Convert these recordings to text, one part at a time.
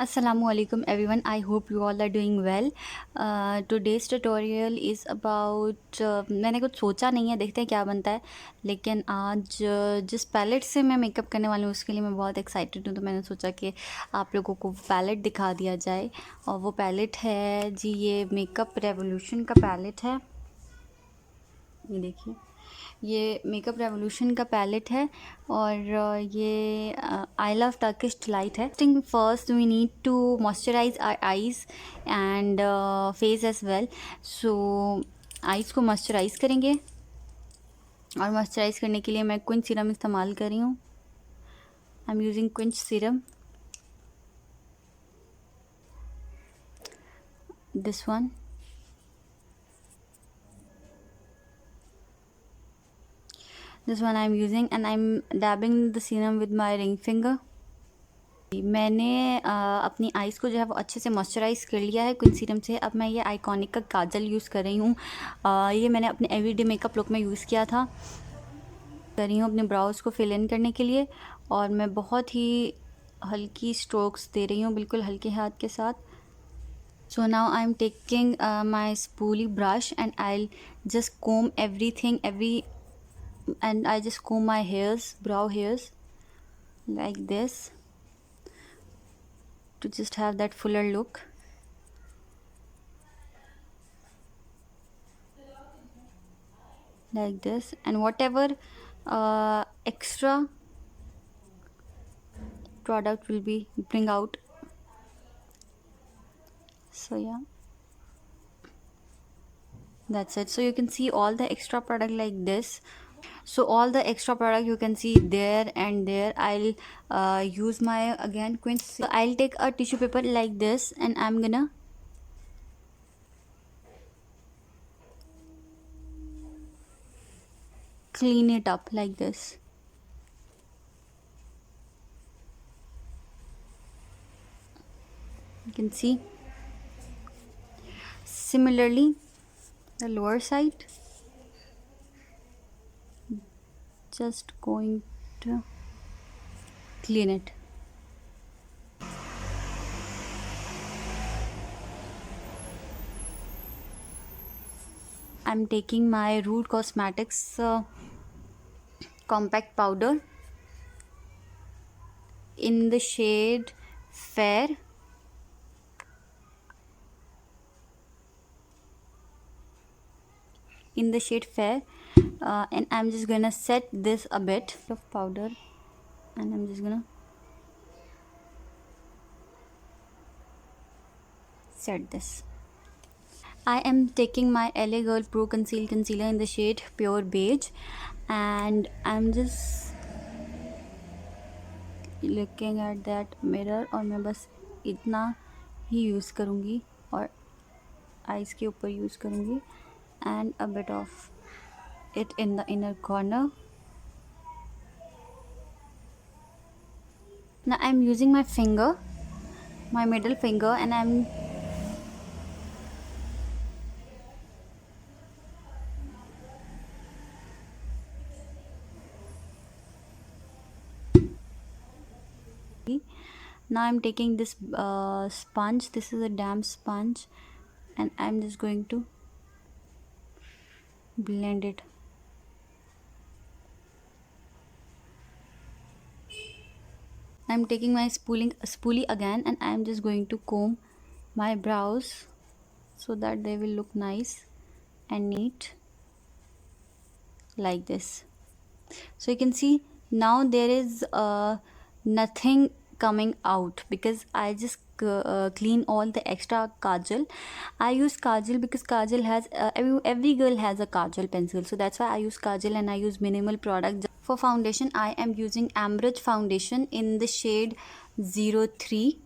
Assalamualaikum everyone. I hope you all are doing well. Today's tutorial is about मैंने कुछ सोचा नहीं है, देखते हैं क्या बनता है। लेकिन आज जिस पैलेट से मैं मेकअप करने वाली हूँ उसके लिए मैं बहुत एक्साइटेड हूँ, तो मैंने सोचा कि आप लोगों को पैलेट दिखा दिया जाए। और वो पैलेट है जी, ये मेकअप रेवोल्यूशन का पैलेट है। ये देखिए, ये मेकअप रेवोल्यूशन का पैलेट है और ये आई लव टर्किश डिलाइट है। First we need to moisturise our eyes and face as well. So eyes को मॉइस्चराइज करेंगे और मॉइस्चराइज करने के लिए मैं क्विंच सीरम इस्तेमाल कर रही हूँ। I am using क्विंच serum, this one. This one I'm using and I'm dabbing the serum with my ring finger. मैंने अपनी आइज़ को जो है वो अच्छे से मॉइस्चराइज़ कर लिया है क्विंच सीरम से। अब मैं ये आइकॉनिक का काजल यूज़ कर रही हूँ। ये मैंने अपने एवरीडे मेकअप लुक में यूज़ किया था। कर रही हूँ अपने ब्राउज़ को फिल इन करने के लिए, और मैं बहुत ही हल्की स्ट्रोक्स दे रही हूँ, बिल्कुल हल्के हाथ के साथ। So now I'm taking my spoolie brush and I'll just comb everything, and I just comb my hairs, brow hairs, like this, to just have that fuller look. Like this, and whatever extra product will be bring out. So yeah, that's it. So you can see all the extra product like this. So all the extra product you can see there and there. I'll use my again quince. So I'll take a tissue paper like this and I'm gonna clean it up like this. You can see. Similarly, the lower side, just going to clean it. I'm taking my Root Cosmetics compact powder in the shade Fair. And I'm just gonna set this a bit of powder, and I'm just gonna set this. I am taking my LA Girl Pro Conceal Concealer in the shade Pure Beige, and I'm just looking at that mirror, और मैं बस इतना ही use करूँगी और eyes के ऊपर use करूँगी, and a bit of it in the inner corner. Now I'm using my finger, my middle finger, and I'm now I'm taking this sponge. This is a damp sponge, and I'm just going to blend it. I'm taking my spoolie again, and I'm just going to comb my brows so that they will look nice and neat like this. So you can see now there is nothing coming out because I just clean all the extra kajal. I use kajal because kajal has every girl has a kajal pencil, so that's why I use kajal, and I use minimal product. For foundation, I am using Ambridge foundation in the shade 03,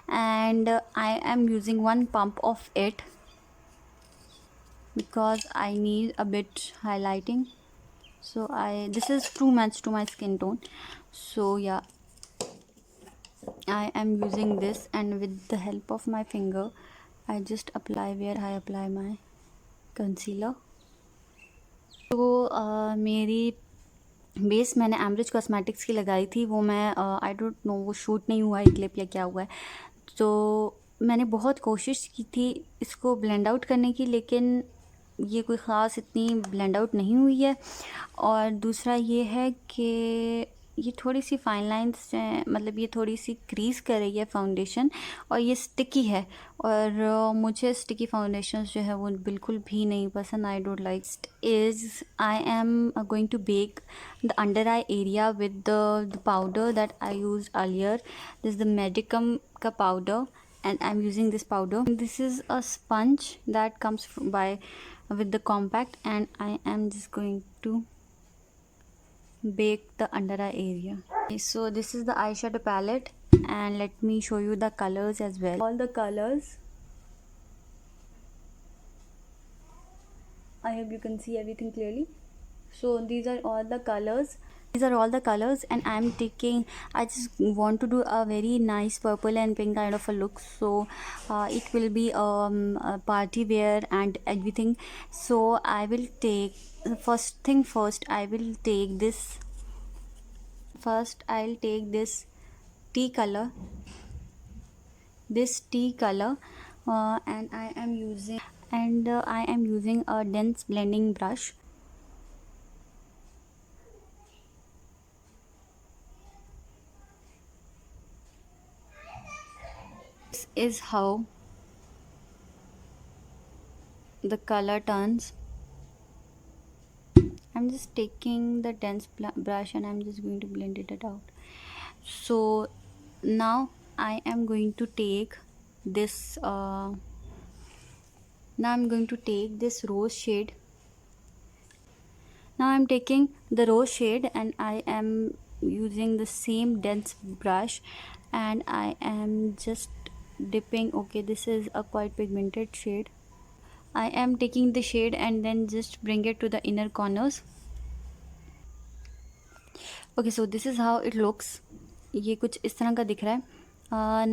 and I am using one pump of it because I need a bit highlighting. So this is too much to my skin tone, so yeah, I am using this, and with the help of my finger I just apply where I apply my concealer. तो मेरी base मैंने एम्ब्रिज cosmetics की लगाई थी, वो मैं I don't know वो shoot नहीं हुआ है क्लिप या क्या हुआ है। तो मैंने बहुत कोशिश की थी इसको ब्लेंड आउट करने की, लेकिन ये कोई ख़ास इतनी ब्लेंड आउट नहीं हुई है। और दूसरा ये है कि ये थोड़ी सी फाइन लाइंस हैं, मतलब ये थोड़ी सी क्रीज कर रही है फाउंडेशन, और ये स्टिकी है। और मुझे स्टिकी फाउंडेशन जो है वो बिल्कुल भी नहीं पसंद। I don't like is I am going to bake the under eye area with the powder that I use earlier. This is the Medicum का powder and I'm using this powder. This is a sponge that comes by with the compact, and I am just going to bake the under eye area. Okay, so this is the eyeshadow palette, and let me show you the colors as well. All the colors, I hope you can see everything clearly. So these are all the colors. These are all the colors, and I'm taking, I just want to do a very nice purple and pink kind of a look. So it will be a party wear and everything. So I will take, first thing first, I will take this. First I'll take this tea color, and I am using a dense blending brush. This is how the color turns. I'm just taking the dense brush and I'm just going to blend it out. So now I am going to take this rose shade. Now I'm taking the rose shade and I am using the same dense brush, and I am just dipping. Okay, this is a quite pigmented shade. I am taking the shade and then just bring it to the inner corners. Okay, so this is how it looks. ये कुछ इस तरह का दिख रहा है.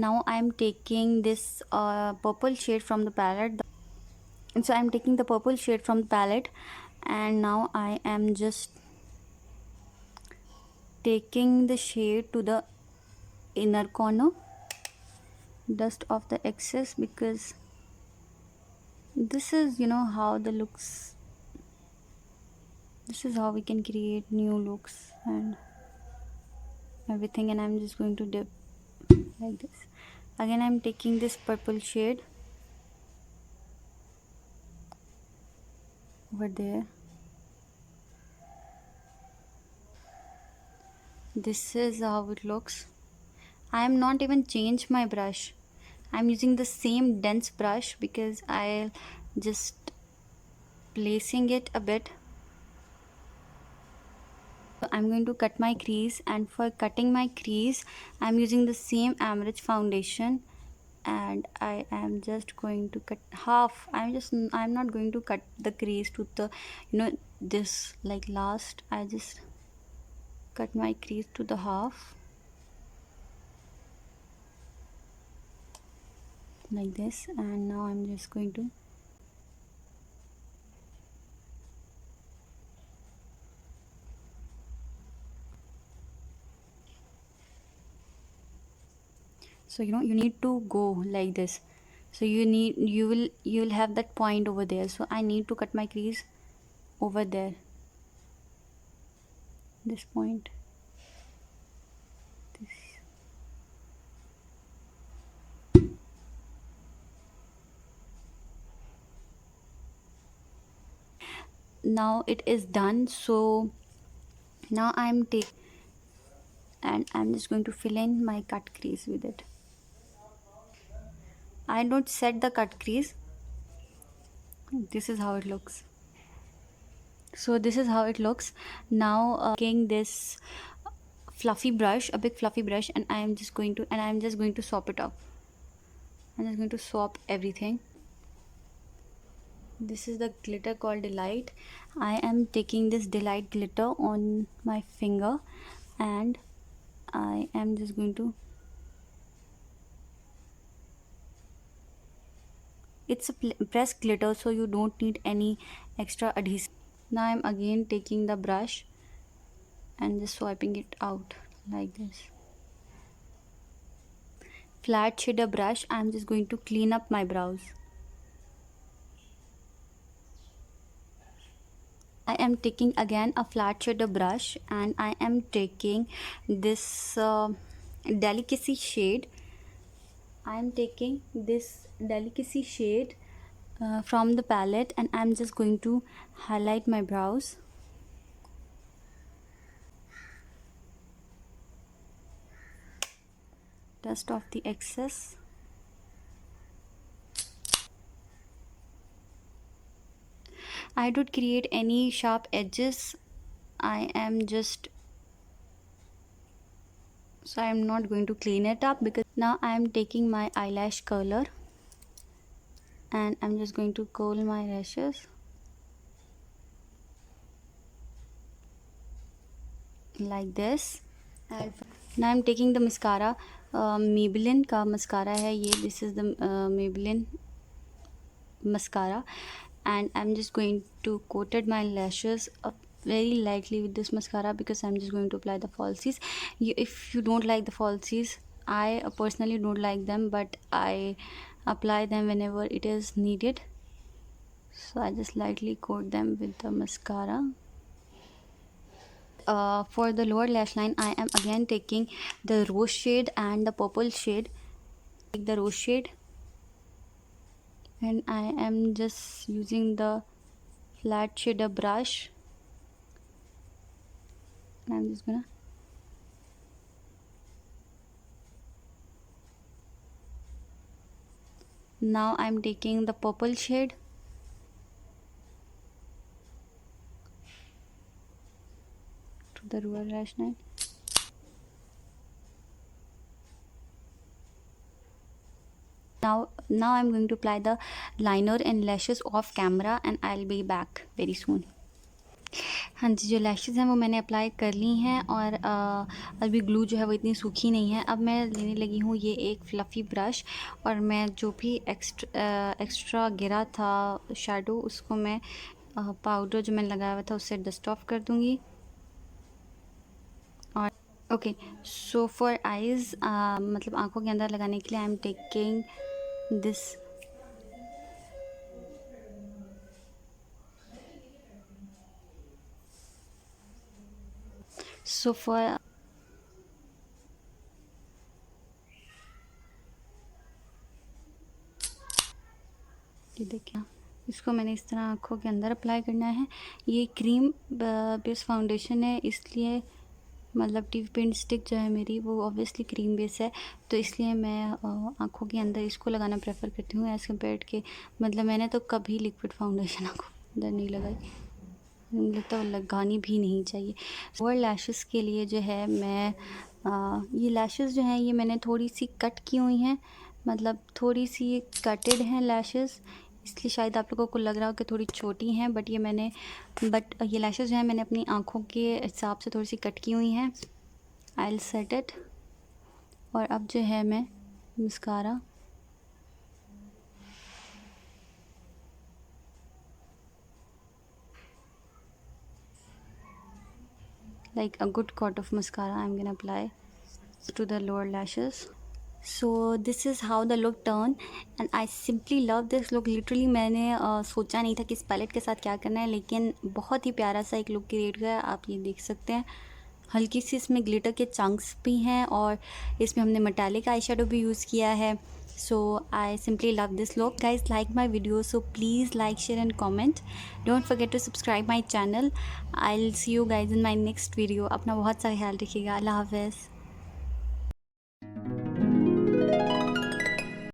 Now I am taking this purple shade from the palette. So I am taking the purple shade from the palette, and now I am just taking the shade to the inner corner, dust off the excess, because this is, you know, how the looks, this is how we can create new looks and everything. And I'm just going to dip like this. Again, I'm taking this purple shade over there. This is how it looks. I am not even change my brush. I'm using the same dense brush because I'll just placing it a bit. I'm going to cut my crease, and for cutting my crease I'm using the same Amrich foundation, and I am just going to cut half. I'm not going to cut the crease to the, you know, this like last. I just cut my crease to the half like this, and now I'm just going to so you know you need to go like this. So you'll have that point over there. So I need to cut my crease over there, this point. This. Now it is done. So now I'm taking, and I'm just going to fill in my cut crease with it. I don't set the cut crease. This is how it looks. So this is how it looks. Now taking this fluffy brush, a big fluffy brush, and I'm just going to swap it up. I'm just going to swap everything. This is the glitter called Delight. I am taking this Delight glitter on my finger, and I am just going to, it's a pressed glitter, so you don't need any extra adhesive. Now I'm again taking the brush and just swiping it out like this. Flat shader brush, I'm just going to clean up my brows. I am taking again a flat shader brush, and I am taking this delicacy shade. I am taking this delicacy shade from the palette, and I'm just going to highlight my brows. Dust off the excess. I don't create any sharp edges. I am not going to clean it up, because now I am taking my eyelash curler and I'm just going to curl my lashes like this. And now I'm taking the mascara. Maybelline का mascara है ये. This is the Maybelline mascara, and I'm just going to coated my lashes up very lightly with this mascara, because I'm just going to apply the falsies. If you don't like the falsies, I personally don't like them, but I apply them whenever it is needed. So I just lightly coat them with the mascara. For the lower lash line, I am again taking the rose shade and the purple shade. Take the rose shade, and I am just using the flat shader brush. I'm just gonna now I'm taking the purple shade, to the lower lash line. Now I'm going to apply the liner and lashes off camera, and I'll be back very soon. हाँ जी, जो lashes हैं वो मैंने apply कर ली हैं, और अभी glue जो है वो इतनी सूखी नहीं है. अब मैं लेने लगी हूँ ये एक फ्लफ़ी ब्रश, और मैं जो भी एक्स्ट्रा गिरा था शेडो, उसको मैं पाउडर जो मैंने लगाया हुआ था उससे डस्ट ऑफ कर दूँगी. और ओके, सो फॉर आइज़, मतलब आँखों के अंदर लगाने के लिए I am taking this so for ये देखिए, इसको मैंने इस तरह आँखों के अंदर अप्लाई करना है. ये क्रीम बेस फाउंडेशन है, इसलिए मतलब टिप पेंट स्टिक जो है मेरी वो ऑब्वियसली क्रीम बेस है, तो इसलिए मैं आँखों के अंदर इसको लगाना प्रेफर करती हूँ एज़ कम्पेयर के. मतलब मैंने तो कभी लिक्विड फाउंडेशन आँखों के अंदर नहीं लगाई, मुझे तो लगानी भी नहीं चाहिए. लोअर लैशेस के लिए जो है मैं ये लैशेस जो हैं ये मैंने थोड़ी सी कट की हुई हैं, मतलब थोड़ी सी ये कटेड हैं लैशेस, इसलिए शायद आप लोगों को लग रहा हो कि थोड़ी छोटी हैं, बट ये लैशेस जो हैं मैंने अपनी आँखों के हिसाब से थोड़ी सी कट की हुई हैं. I will set it. और अब जो है मैं mascara like a good coat of mascara I'm gonna apply to the lower lashes. So this is how the look turn, and I simply love this look. Literally मैंने सोचा नहीं था कि इस पैलेट के साथ क्या करना है, लेकिन बहुत ही प्यारा सा एक लुक क्रिएट किया. आप ये देख सकते हैं, हल्की सी इसमें ग्लिटर के चंक्स भी हैं, और इसमें हमने मेटालिक आई शेडो भी यूज़ किया है. So I simply love this look. Guys, like my video, so please like, share and comment. Don't forget to subscribe my channel. I'll see you guys in my next video. अपना बहुत सा ख्याल रखिएगा. अल्लाह हाफ़िज़.